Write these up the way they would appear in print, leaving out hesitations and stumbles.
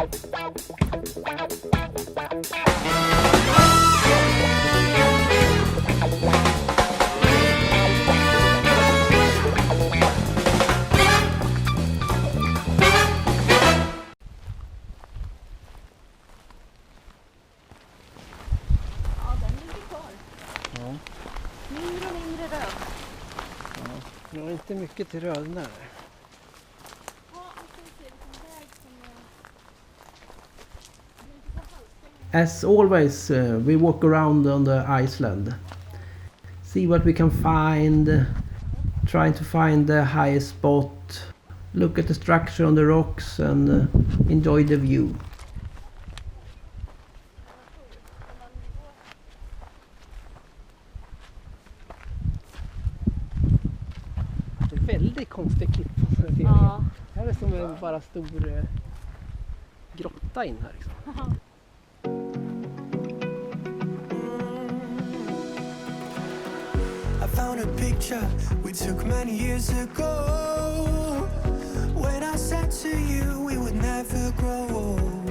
Det var inte mycket till rödna. As always, we walk around on the island. See what we can find. Trying to find the highest spot. Look at the structure on the rocks and enjoy the view. Väldigt konstig klippa. Ja. Här är som en bara stor grotta in här liksom. I found a picture we took many years ago. When I said to you we would never grow old.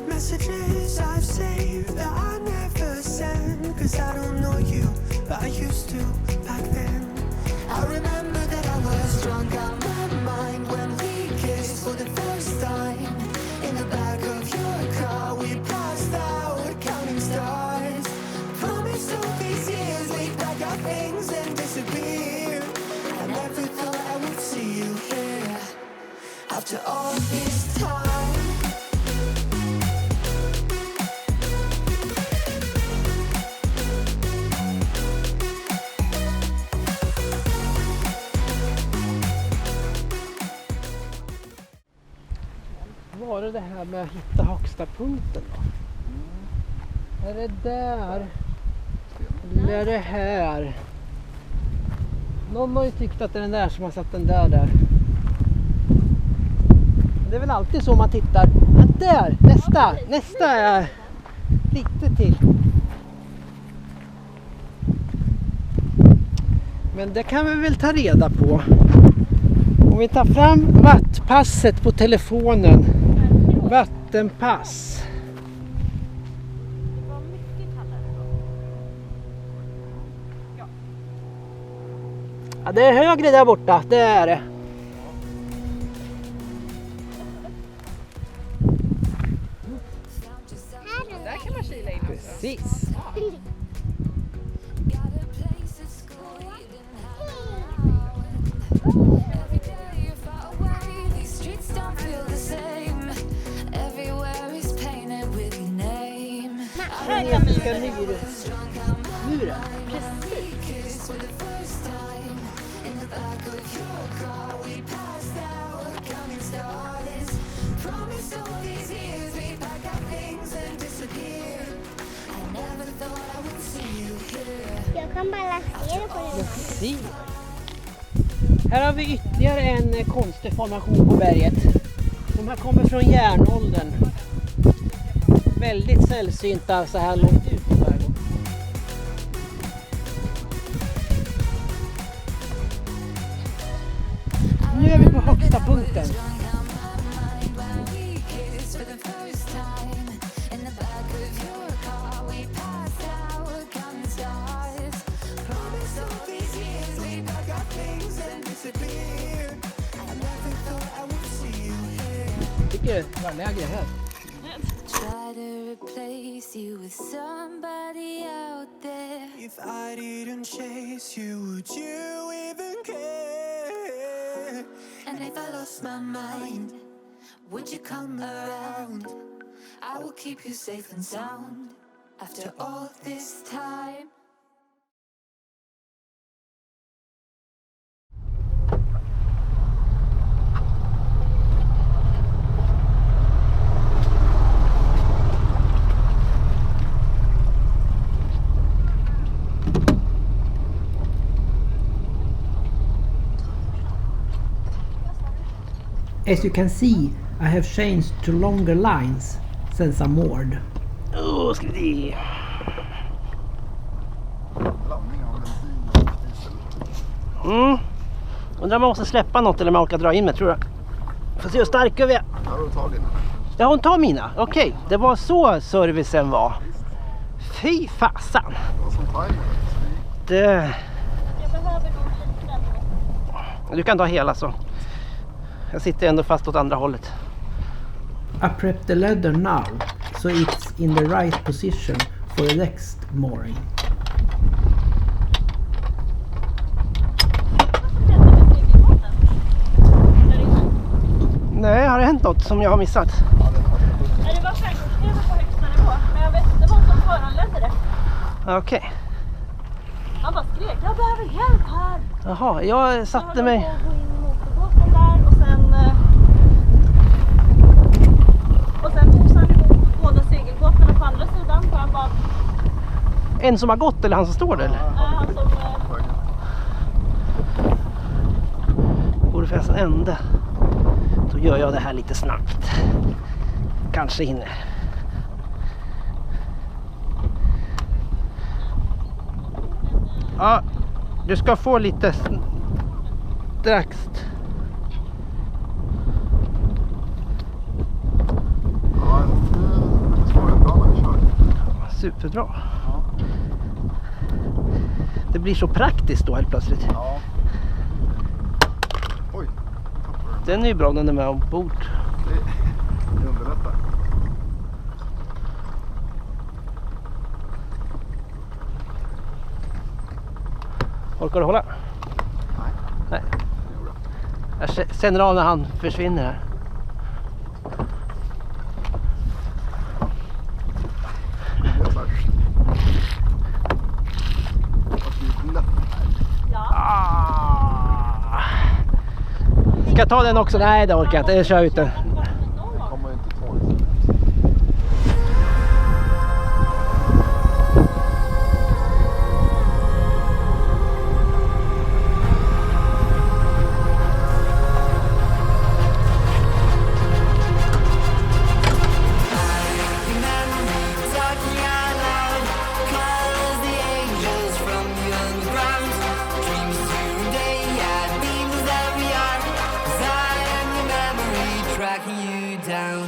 Messages I've saved that I never sent. Cause I don't know you, but I used to back then. I remember that I was drunk out my mind when we kissed for the first time. In the back of your car we passed out counting stars. Promised all these years we'd pack our things and disappear. I never thought I would see you here after all this time. Var det här med att hitta högsta punkten då? Är det där? Eller är det här? Någon har ju tyckt att det är den där som har satt den där. Det är väl alltid så man tittar. Ja, där! Nästa är lite till. Men det kan vi väl ta reda på. Om vi tar fram wattpasset på telefonen. Vattenpass. Vad mycket kallare då? Ja, det är högre där borta, det är det. Där kan man kila in också. Precis. Muren. Precis. Jag kan balansera på det. Precis. Här har vi ytterligare en konstig formation på berget. De här kommer från järnåldern. Väldigt sällsynta så här långt ut på berget. Nu är vi på högsta punkten. Jag tycker det var lägre här. Try to replace you with somebody out there. If I didn't chase you, would you even care? And if I lost my mind, would you come around? I will keep you safe and sound after all this time. As you can see, I have changed to longer lines since I'm moored. Ska vi se. Undrar om man måste släppa något eller man orkar dra in med, tror jag. Får se hur starka vi är. Ja, du har tagit den. Ja, hon tar mina. Okej, det var så servicen var. Fy fasan. Det... Jag behöver nog lite. Du kan ta hela så. Jag sitter ändå fast åt andra hållet. I prep the ladder now, so it's in the right position for the next mooring. Nej, har det hänt något som jag har missat? Nej, det var skärgårdsskrevet på högsta nivå. Men jag vet inte vad som föranledde det. Okej. Han bara skrek, jag behöver hjälp här. Jaha, jag satte mig... Jag höll på att gå in i motorbåten där och sen mosade han ihop båda segelbåtarna på andra sidan. För han bara, En som har gått eller han som står där eller? han som... Borde finnas en ände. Då gör jag det här lite snabbt. Kanske hinner. Ja, du ska få lite strax. Ja, det svarar bra när vi kör. Superbra. Det blir så praktiskt då helt plötsligt. Ja. Oj, Den är ju bra när den är med ombord. det underlättar. Orkar du hålla? Nej, Nej. det gjorde jag. Jag känner av när han försvinner här. Det är så här. Fast det är lätt här. Ah. Ska jag ta den också? Nej, det orkar jag inte. Jag kör ut den. Det kommer ju inte tåg. Tracking you down.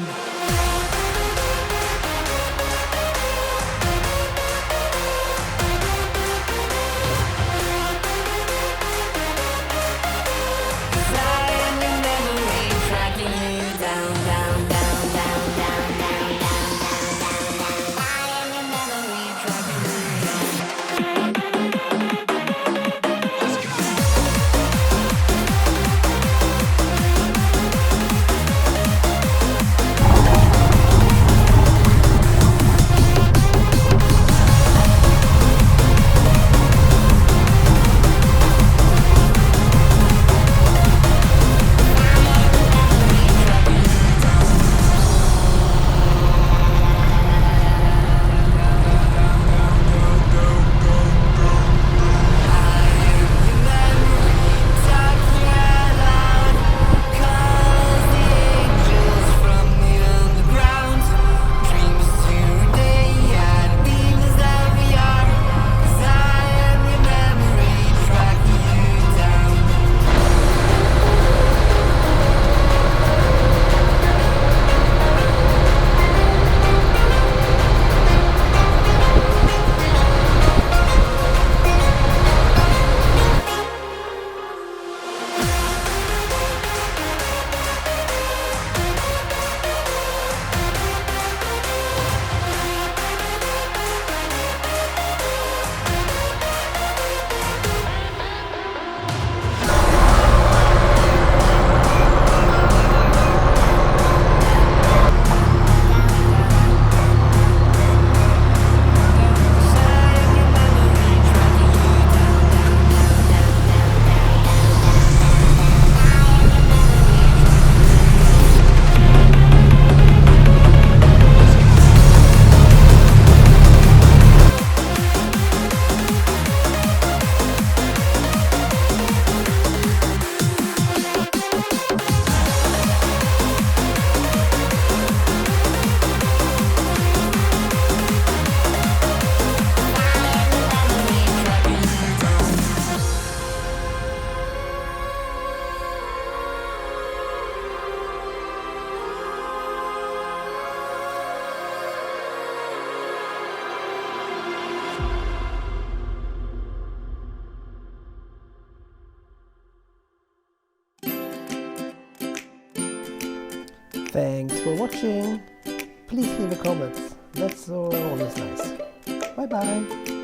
Thanks for watching. Please leave a comment. That's always nice. Bye bye.